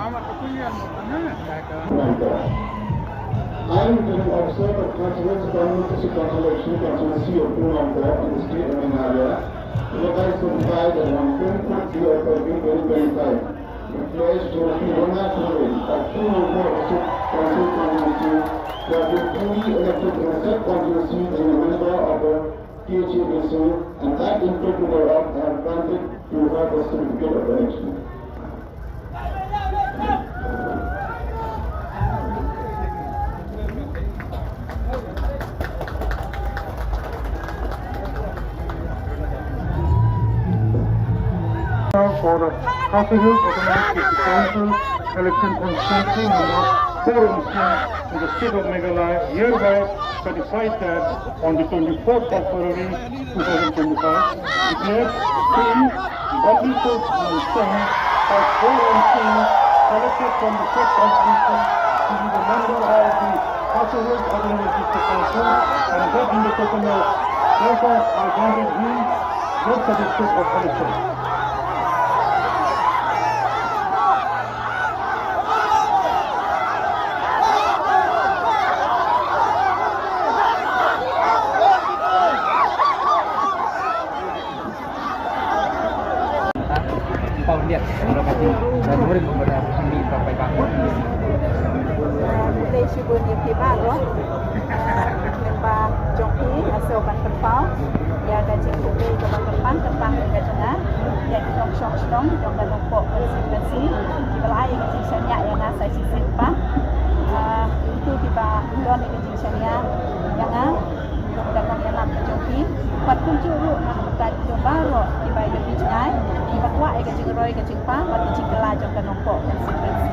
I'm giving officer of Constituency Constituency of Nongpoh in the state of Meghalaya, localized certified and on 24th of February 2025. In place to Rona of Nongpoh Constituency, who have been duly elected in a said constituency as a member of the THABC, and that in taking thereof have granted to her the certificate of election. For the Council Autonomous Council election constituency number 4 in the state of Meghalaya hereby certified that on the 24th of February 2025 declared King Bobby Singh as 4 selected from the state constituency to be the member of the Council Autonomous Council and that in the token of therefore I granted him no certificate of election. Lihat terima kasih dan murid kepada kami sampai bangun. Đây là buổi tiệc thứ ba đó. Member Jongki asal Ban Perpau, ya dan cikgu ke Ban Perpan terbang ke Jena, dan Nongshong yang dan Nongpoh Constituency, belai ke Jingshanya yang saya simpa. Itu tiba don ke Jingshanya yang dan yang Jongki. Patun juru nak baru tiba ke Jingshanya. Bakwa ke Jingroi ke Jingpa, bagi Jingla jong ke Nongpoh Constituency.